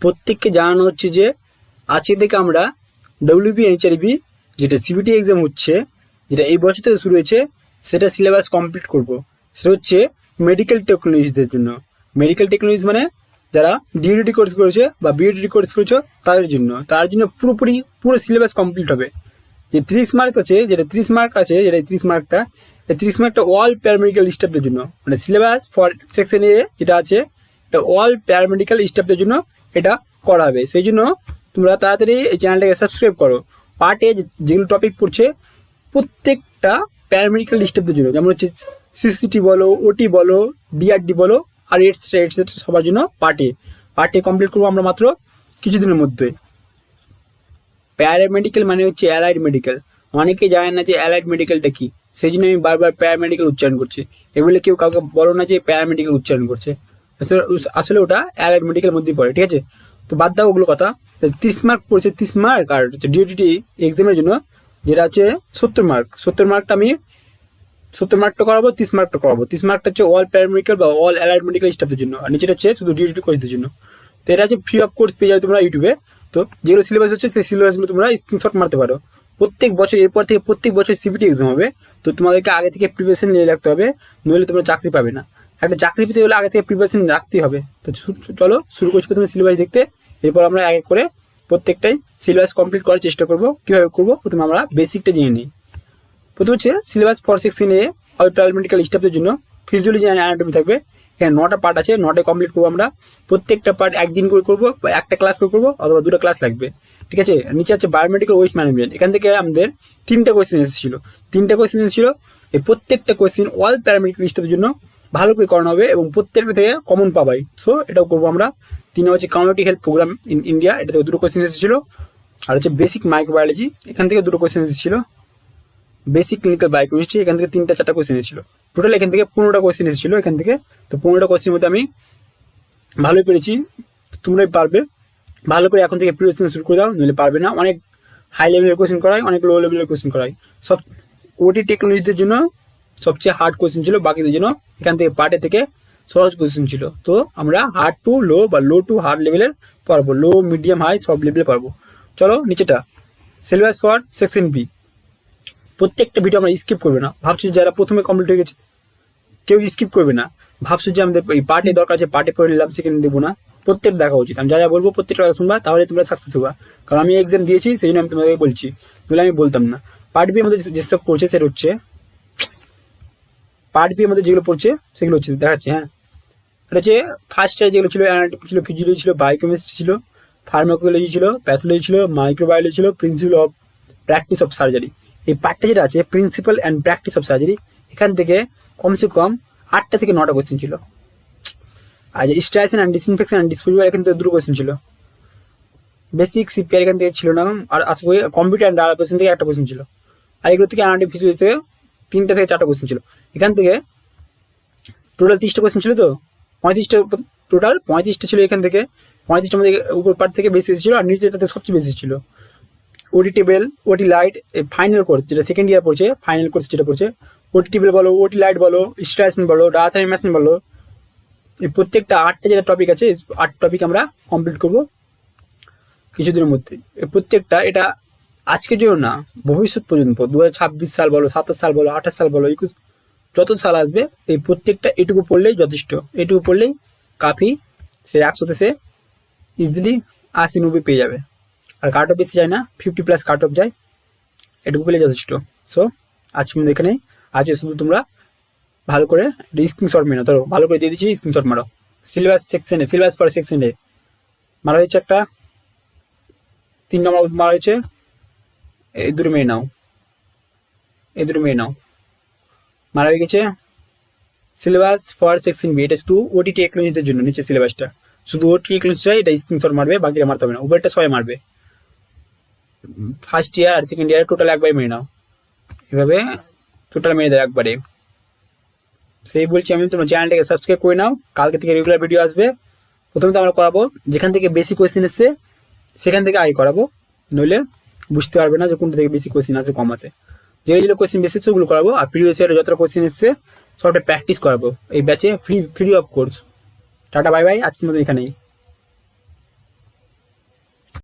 প্রত্যেককে জানানো হচ্ছে যে আজকে থেকে আমরা WBHRB যেটা CBT এক্সাম হচ্ছে, যেটা এই বছর থেকে শুরু হয়েছে, সেটা সিলেবাস কমপ্লিট করব। সেটা হচ্ছে মেডিকেল টেকনোলজিদের জন্য। মেডিকেল টেকনোলজি মানে যারা ডিএডি কোর্স করেছে বা বিএডি কোর্স করেছে তার জন্য পুরো সিলেবাস কমপ্লিট হবে। যে 30 মার্ক আছে, যেটা 30 মার্ক আছে, যেটা 30 মার্কটা, এই 30 মার্কটা অল প্যারামেডিক্যাল স্টাফদের জন্য, মানে সিলেবাস ফর সেকশন এ যেটা আছে এটা অল প্যারামেডিক্যাল স্টাফদের জন্য এটা করা হবে। সেই জন্য তোমরা তাড়াতাড়ি এই চ্যানেলটাকে সাবস্ক্রাইব করো। পার্টে যেগুলো টপিক পড়ছে প্রত্যেকটা প্যারামেডিক্যাল স্টাফদের জন্য, যেমন হচ্ছে সিসিটি বলো, ওটি বলো, ডিআরডি বলো, আর এটসেট্রা সবার জন্য পার্টে কমপ্লিট করবো আমরা মাত্র কিছুদিনের মধ্যে। প্যারামেডিক্যাল মানে হচ্ছে অ্যালাইড মেডিকেল। অনেকে জানে না যে অ্যালাইড মেডিকেলটা কি, সেই জন্য আমি বারবার প্যারামেডিক্যাল উচ্চারণ করছি। এগুলো কেউ কাউকে বলো না যে প্যারামেডিক্যাল উচ্চারণ করছে, আসলে ওটা অ্যালাইড মেডিকেল মধ্যেই পড়ে, ঠিক আছে? তো বাদ দাও ওগুলো কথা। 30 মার্ক পড়ছে, 30 মার্ক, আর ডিএডি এক্সামের জন্য যেটা হচ্ছে 70 মার্ক। 70 মার্কটা আমি 70 মার্কটা করাবো, 30 মার্কটা করাবো। 30 মার্কটা হচ্ছে অল প্যারামেডিক্যাল বা অল অ্যালাইড মেডিকেল স্টাফদের জন্য, আর নিচেটা হচ্ছে শুধু ডিএডি কোর্সদের জন্য। তো এটা হচ্ছে ফ্রি অফ কোর্স পেয়ে যাবে তোমরা ইউটিউবে। তো যেগুলো সিলেবাস হচ্ছে সেই সিলেবাসগুলো তোমরা স্ক্রিনশট মারতে পারো। প্রত্যেক বছর এরপর থেকে প্রত্যেক বছর সিবিটি এক্সাম হবে, তো তোমাদেরকে আগে থেকে প্রিপারেশন নিয়ে রাখতে হবে, নইলে তোমরা চাকরি পাবে না। একটা চাকরি পেতে হলে আগে থেকে প্রিপারেশন রাখতেই হবে। তো চলো শুরু করছি প্রথমে সিলেবাস দেখতে, এরপর আমরা এক এক করে প্রত্যেকটাই সিলেবাস কমপ্লিট করার চেষ্টা করবো। কীভাবে করবো প্রথমে আমরা বেসিকটা জেনে নিই। প্রথম হচ্ছে syllabus for section A all paramedical স্টাফদের জন্য ফিজিওলজি অ্যান্ড অ্যানাটমি থাকবে। এখানে 9টা পার্ট আছে, 9টায় কমপ্লিট করবো আমরা। প্রত্যেকটা পার্ট একদিন করে করবো বা একটা ক্লাস করে করবো, অথবা 2টা ক্লাস লাগবে, ঠিক আছে? নিচে আছে বায়োমেডিক্যাল ওয়েস্ট ম্যানেজমেন্ট। এখান থেকে আমাদের 3টা কোয়েশ্চেন এসেছিল। এই প্রত্যেকটা কোয়েশ্চেন অল প্যারামেডিক্যাল স্টাফের জন্য ভালো করে করানো হবে এবং প্রত্যেকটা থেকে কমন পাবাই। সো এটাও করবো আমরা। 3 হচ্ছে community health programme in India, এটা থেকে 2টো কোয়েশ্চেন এসেছিল। আর হচ্ছে বেসিক মাইক্রোবায়োলজি, এখান থেকে 2টো কোয়েশ্চেন এসেছিল। বেসিক ক্লিনিক্যাল বায়োকেমিস্ট্রি, এখান থেকে 3টা-4টা কোয়েশ্চেন এসেছিল। টোটাল এখান থেকে 15টা কোয়েশ্চেন এসেছিল এখান থেকে। তো 15টা কোয়েশ্চেনের মধ্যে আমি ভালোই পেরেছি, তোমরাই পারবে। ভালো করে এখন থেকে প্রিপারেশন শুরু করে দাও, নইলে পারবে না। অনেক হাই লেভেলের কোয়েশ্চেন করায়, অনেক লো লেভেলের কোয়েশ্চেন করায়। সব ওটি টেকনোলজিদের জন্য সবচেয়ে হার্ড কোয়েশ্চেন ছিল, বাকিদের জন্য এখান থেকে পার্টে থেকে সহজ কোয়েশ্চেন ছিল। তো আমরা হার্ড টু লো বা লো টু হার্ড লেভেলের পারবো, লো মিডিয়াম হাই সব লেভেলে পারবো। চলো নিচেটা সিলেবাস ফর সেকশন বি। প্রত্যেকটা ভিডিও আমরা স্কিপ করবে না। ভাবছি যারা প্রথমে কমপ্লিট হয়ে গেছে কেউ স্কিপ করবে না। ভাবছো যে আমাদের এই পার্টে দরকার আছে, পার্টে পড়ে নিলাম, সেখানে দেবো না। প্রত্যেকটা দেখা উচিত। আমি যা বলবো প্রত্যেকটা কথা শুনবা, তাহলে তোমরা সাকসেস হবা। কারণ আমি এক্সাম দিয়েছি, সেই জন্য আমি তোমাদেরকে বলছি, বলে আমি বলতাম না। পার্ট বি আমাদের যেসব পড়ছে সেটা হচ্ছে পার্ট বি আমাদের যেগুলো পড়ছে সেগুলো হচ্ছে দেখাচ্ছে। হ্যাঁ, এটা হচ্ছে ফার্স্ট ইয়ার যেগুলো ছিল, অ্যানাটমি ছিল, ফিজিওলজি ছিল, বায়োকেমিস্ট্রি ছিল, ফার্মাকোলজি ছিল, প্যাথোলজি ছিল, মাইক্রোবায়োলজি ছিল, principal of practice of surgery. এই পার্টটা যেটা আছে principal and practice of surgery, এখান থেকে কমসে কম 8টা থেকে 9টা কোয়েশ্চেন ছিল। আর যে স্ট্রাইসেন অ্যান্ড ডিসইনফেকশন অ্যান্ড ডিসপোজিবল, এখান থেকে 2টো কোয়েশ্চেন ছিল। বেসিক সিপিআর এখান থেকে ছিল না, আর আশা করি কম্পিউটার অ্যান্ড ডাটা কোয়েশ্চেন থেকে 1টা কোয়েশ্চেন ছিল। আর এগুলো থেকে অ্যানাটমি ফিজিওলজি থেকে 3টা থেকে 4টা কোয়েশ্চেন ছিল। এখান থেকে টোটাল 30টা কোয়েশ্চেন ছিল। তো 35টা ছিল এখান থেকে। 35টার মধ্যে উপর পার্ট থেকে বেশি এসেছিল, আর নিচে তাতে সবচেয়ে বেশি ছিল। ওটি টেবিল, ওটি লাইট, ফাইনাল কোর্স যেটা সেকেন্ড ইয়ার পড়ছে, ফাইনাল কোর্স যেটা পড়ছে, ওটি টেবিল বলো, ওটি লাইট বলো, স্ট্রাইসেন বলো, ডায়াথারি মেশিন বলো, এই প্রত্যেকটা 8টা যেটা টপিক আছে, 8 টপিক আমরা কমপ্লিট করবো কিছুদিনের মধ্যে। প্রত্যেকটা এটা আজকের জন্য না, ভবিষ্যৎ পর্যন্ত 2026 সাল বলো, 27 সাল বলো, 28 সাল বলো, 21 যত সাল আসবে এই প্রত্যেকটা এটুকু পড়লেই যথেষ্ট। এটুকু পড়লেই কাফি। সে 100তে সে ইজিলি 80-90 পেয়ে যাবে। আর কাট অফ বেশি যায় না, 50+ কাট অফ যায়, এটুকু পেলে যথেষ্ট। সো আজকে মধ্যে এখানে আজকে শুধু তোমরা ভালো করে স্ক্রিনশট মেনো, ধরো ভালো করে দিয়ে দিচ্ছি, স্ক্রিনশট মারো। সিলেবাস ফর সেকশন এ মারা হয়েছে একটা, 3 নম্বর মারা হয়েছে, এই দুটো মেয়ে নাও, মারা হয়ে গেছে। সিলেবাস ফর সেকশন বি, এটা শুধু ওটি টেকনোলজিদের জন্য। নিচে সিলেবাসটা শুধু ওটি টেকনোলজিটাই, এটা স্ক্রিনশট মারবে, বাকিটা মারতে হবে না। উপরটা সবাই মারবে। ফার্স্ট ইয়ার আর সেকেন্ড ইয়ার টোটাল একবারে মেরে নাও, এভাবে টোটাল মেরে দেয় একবারে। সেই বলছি আমি, তোমার চ্যানেলটাকে সাবস্ক্রাইব করে নাও, কালকে থেকে রেগুলার ভিডিও আসবে। প্রথমে তো আমরা করাবো যেখান থেকে বেশি কোয়েশ্চেন এসছে সেখান থেকে আগে করাবো, নইলে বুঝতে পারবে না যে কোনটা থেকে বেশি কোয়েশ্চেন আছে কম আছে। যেগুলো কোয়েশ্চেন বেশি এসছে ওগুলো করাবো, আর প্রিভিয়াস ইয়ারে যতটা কোয়েশ্চেন এসছে সবটা প্র্যাকটিস করাবো এই ব্যাচে, free of course. Tata bye bye, আজকের মতো এখানেই।